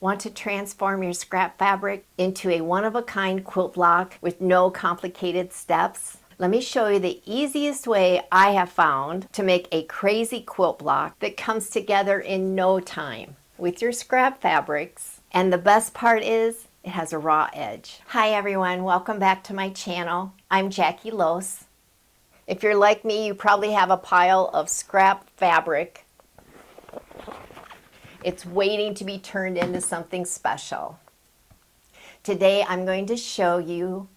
Want to transform your scrap fabric into a one-of-a-kind quilt block with no complicated steps? Let me show you the easiest way I have found to make a crazy quilt block that comes together in no time with your scrap fabrics. And the best part is it has a raw edge. Hi everyone, welcome back to my channel. I'm Jackie Lose. If you're like me, you probably have a pile of scrap fabric. It's waiting to be turned into something special. Today I'm going to show you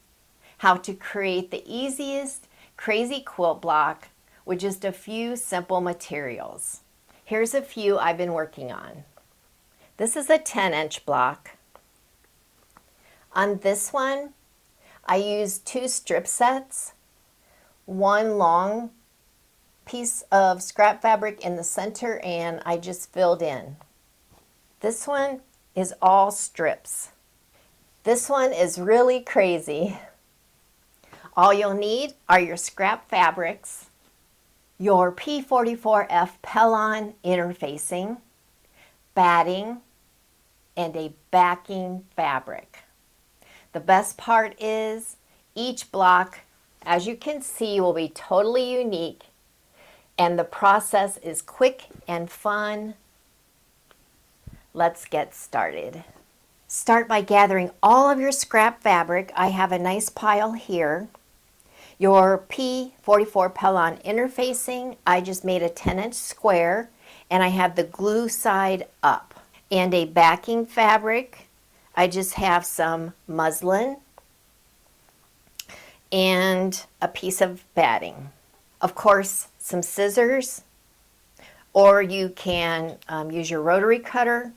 how to create the easiest crazy quilt block with just a few simple materials. Here's a few I've been working on. This is a 10-inch block. On this one, I used 2 strip sets, one long piece of scrap fabric in the center, and I just filled in. This one is all strips. This one is really crazy. All you'll need are your scrap fabrics, your P44F Pellon interfacing, batting, and a backing fabric. The best part is each block, as you can see, will be totally unique, and the process is quick and fun. Let's get started. Start by gathering all of your scrap fabric. I have a nice pile here. Your P44 Pellon interfacing, I just made a 10-inch square, and I have the glue side up. And a backing fabric, I just have some muslin and a piece of batting. Of course, some scissors, or you can use your rotary cutter.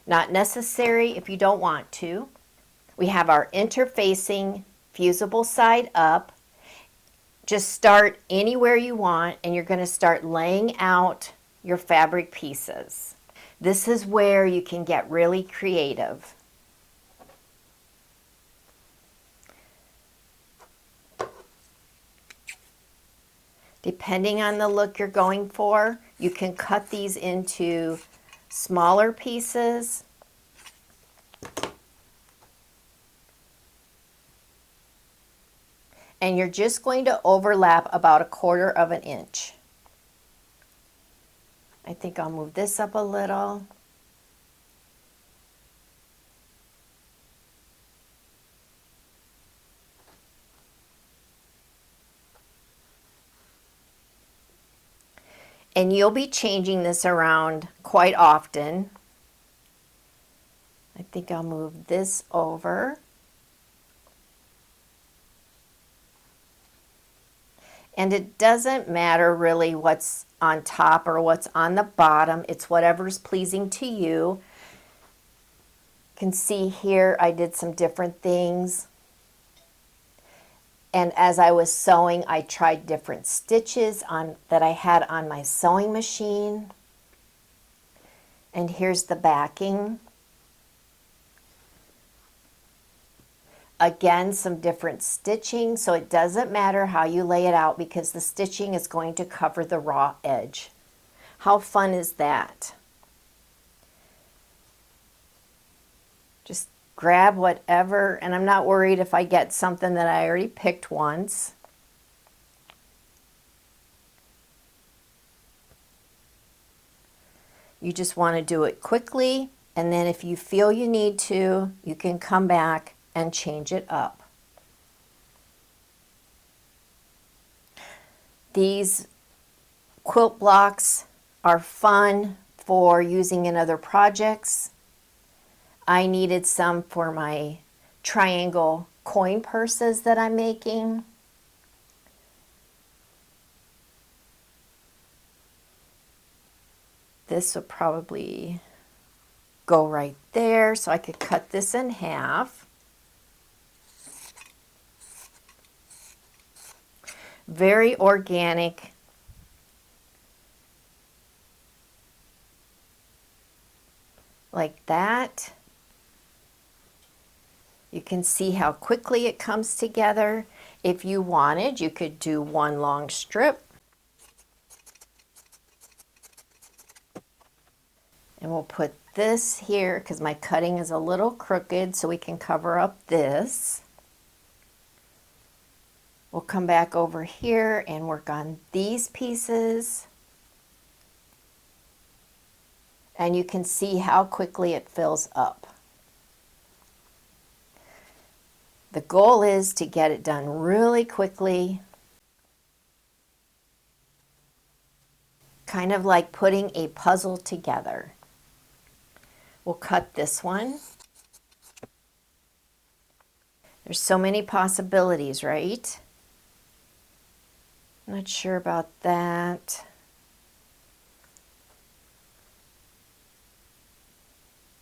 Not necessary if you don't want to. We have our interfacing fusible side up. Just start anywhere you want, and you're going to start laying out your fabric pieces. This is where you can get really creative. Depending on the look you're going for, you can cut these into smaller pieces. And you're just going to overlap about 1/4 of an inch. I think I'll move this up a little. And you'll be changing this around quite often. I think I'll move this over. And it doesn't matter really what's on top or what's on the bottom. It's whatever's pleasing to you. You can see here I did some different things. And as I was sewing, I tried different stitches that I had on my sewing machine. And here's the backing. Again, some different stitching, so it doesn't matter how you lay it out because the stitching is going to cover the raw edge. How fun is that? Just grab whatever, and I'm not worried if I get something that I already picked once. You just want to do it quickly, and then if you feel you need to, you can come back and change it up. These quilt blocks are fun for using in other projects. I needed some for my triangle coin purses that I'm making. This would probably go right there, so I could cut this in half. Very organic. Like that. You can see how quickly it comes together. If you wanted, you could do one long strip And we'll put this here because my cutting is a little crooked, so we can cover up this. We'll come back over here and work on these pieces. And you can see how quickly it fills up. The goal is to get it done really quickly, kind of like putting a puzzle together. We'll cut this one. There's so many possibilities, right? Not sure about that.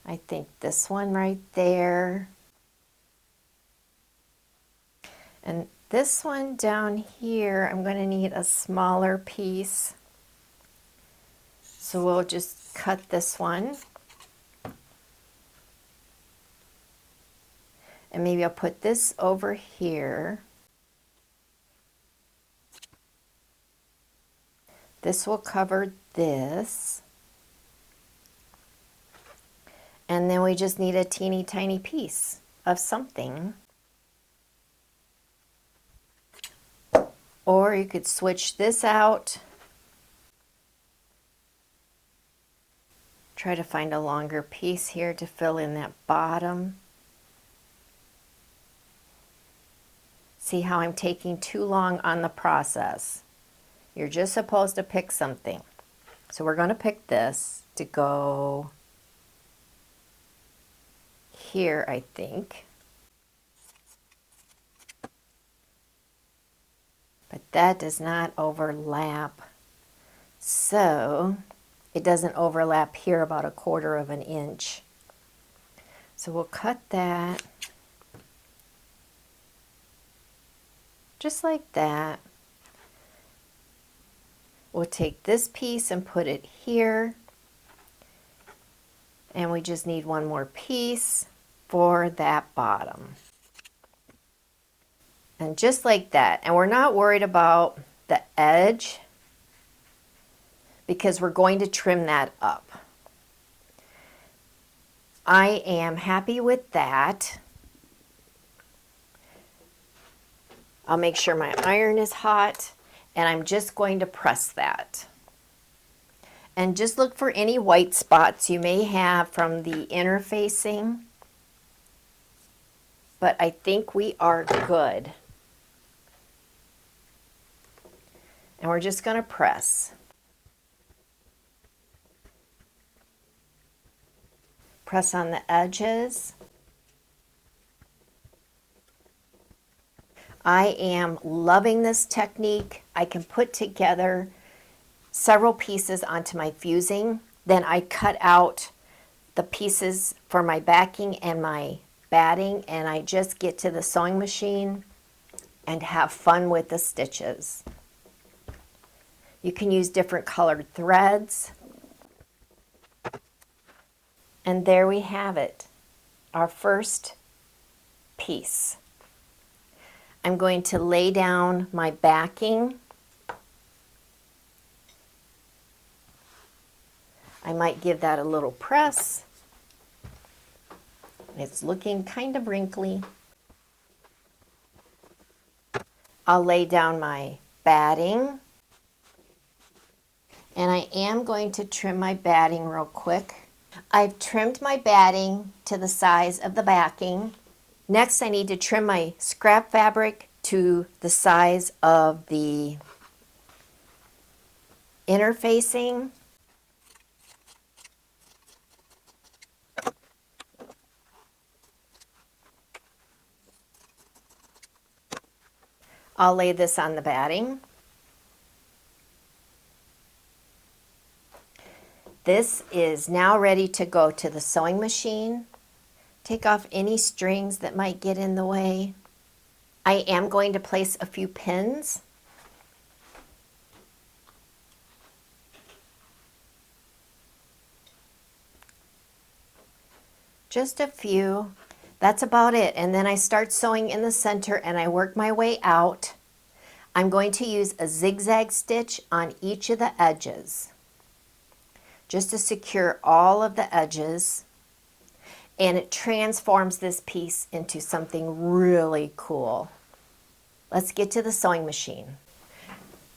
I think this one right there. And this one down here, I'm going to need a smaller piece. So we'll just cut this one. And maybe I'll put this over here. This will cover this. And then we just need a teeny tiny piece of something. Or you could switch this out. Try to find a longer piece here to fill in that bottom. See how I'm taking too long on the process. You're just supposed to pick something. So we're going to pick this to go here, I think. But that does not overlap. So it doesn't overlap here about 1/4 of an inch. So we'll cut that just like that. We'll take this piece and put it here. And we just need one more piece for that bottom. And just like that. And we're not worried about the edge because we're going to trim that up. I am happy with that. I'll make sure my iron is hot, and I'm just going to press that. And just look for any white spots you may have from the interfacing. But I think we are good. And we're just going to press. Press on the edges. I am loving this technique. I can put together several pieces onto my fusing. Then I cut out the pieces for my backing and my batting, and I just get to the sewing machine and have fun with the stitches. You can use different colored threads. And there we have it, our first piece. I'm going to lay down my backing. I might give that a little press. It's looking kind of wrinkly. I'll lay down my batting. And I am going to trim my batting real quick. I've trimmed my batting to the size of the backing. Next, I need to trim my scrap fabric to the size of the interfacing. I'll lay this on the batting. This is now ready to go to the sewing machine. Take off any strings that might get in the way. I am going to place a few pins. Just a few. That's about it. And then I start sewing in the center and I work my way out. I'm going to use a zigzag stitch on each of the edges. just to secure all of the edges, and it transforms this piece into something really cool. Let's get to the sewing machine.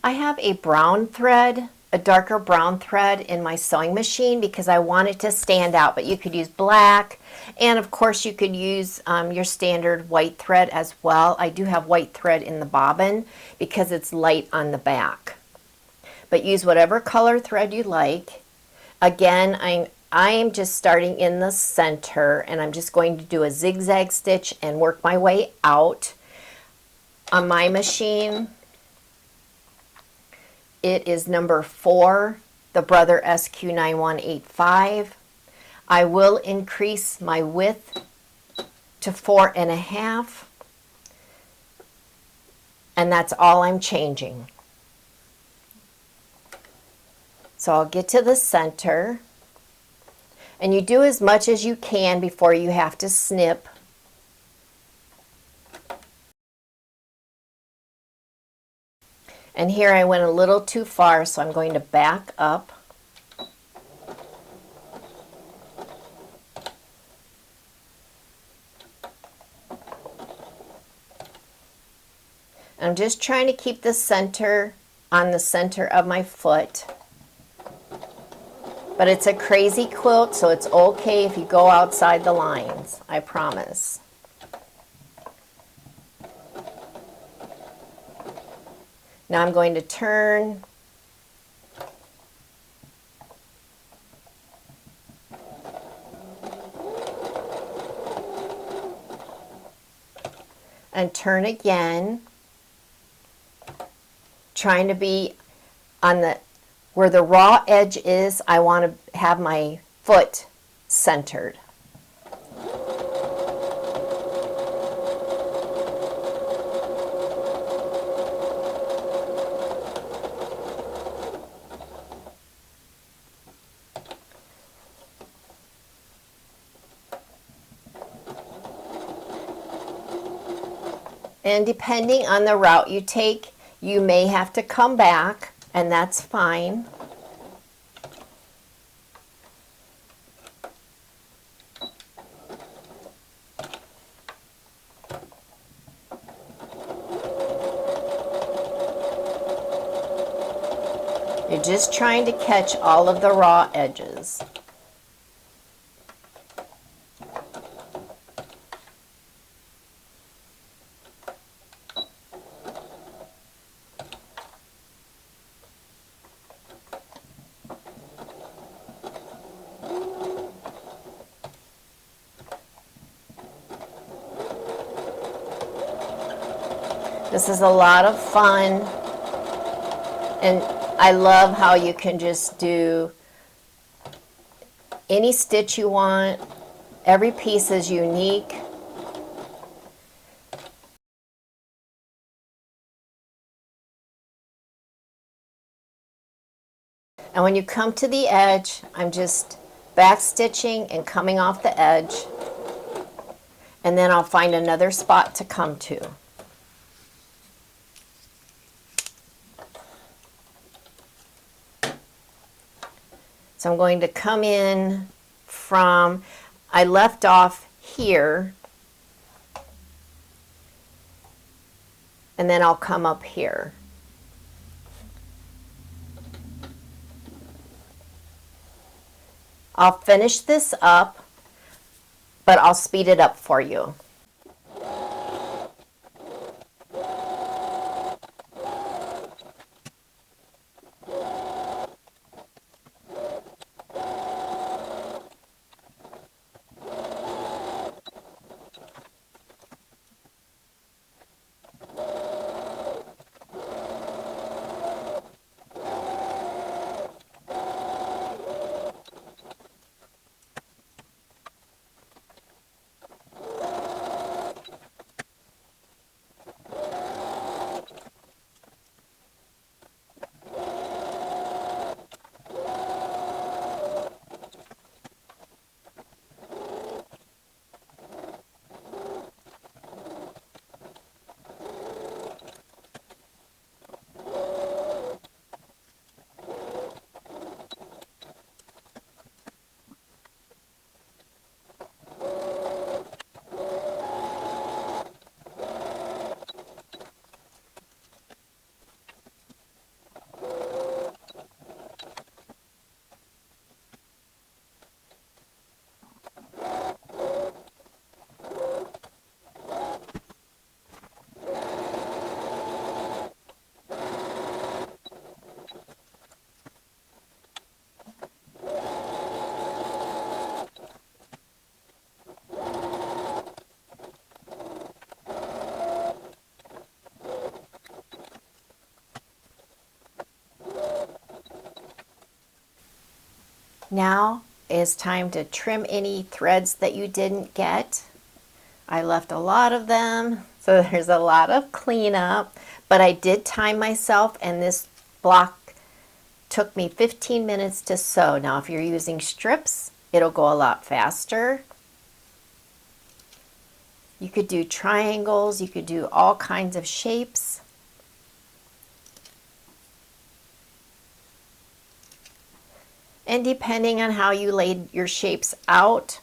I have a brown thread, a darker brown thread in my sewing machine because I want it to stand out, but you could use black, and of course you could use your standard white thread as well. I do have white thread in the bobbin because it's light on the back, but use whatever color thread you like. Again, I am just starting in the center, and I'm just going to do a zigzag stitch and work my way out. On my machine, it is number 4, the Brother SQ9185. I will increase my width to 4.5, and that's all I'm changing. So I'll get to the center, and you do as much as you can before you have to snip. And here I went a little too far, so I'm going to back up. I'm just trying to keep the center on the center of my foot. But it's a crazy quilt, so it's okay if you go outside the lines, I promise. Now I'm going to turn and turn again, trying to be on the where the raw edge is. I want to have my foot centered. And depending on the route you take, you may have to come back, and that's fine. You're just trying to catch all of the raw edges. This is a lot of fun, and I love how you can just do any stitch you want. Every piece is unique. And when you come to the edge, I'm just back stitching and coming off the edge, and then I'll find another spot to come to. So I'm going to come in from, I left off here, and then I'll come up here. I'll finish this up, but I'll speed it up for you. Now is time to trim any threads that you didn't get. I left a lot of them, so there's a lot of cleanup, but I did time myself, and this block took me 15 minutes to sew. Now if you're using strips, it'll go a lot faster. You could do triangles, you could do all kinds of shapes. And depending on how you laid your shapes out,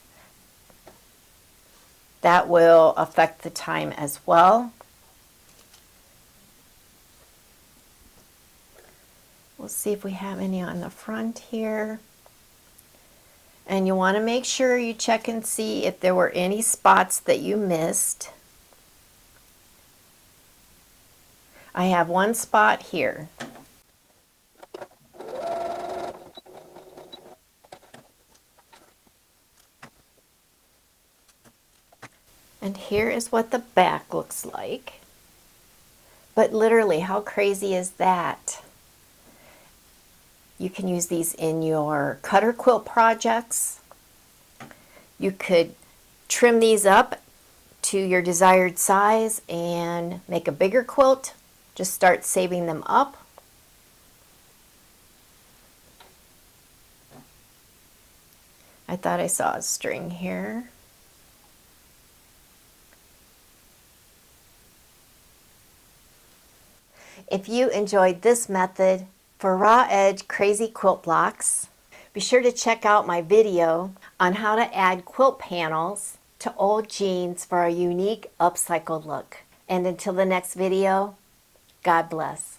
that will affect the time as well. We'll see if we have any on the front here. And you want to make sure you check and see if there were any spots that you missed. I have one spot here. And here is what the back looks like. But literally, how crazy is that? You can use these in your cutter quilt projects. You could trim these up to your desired size and make a bigger quilt. Just start saving them up. I thought I saw a string here. If you enjoyed this method for raw edge crazy quilt blocks, be sure to check out my video on how to add quilt panels to old jeans for a unique upcycled look. And until the next video, God bless.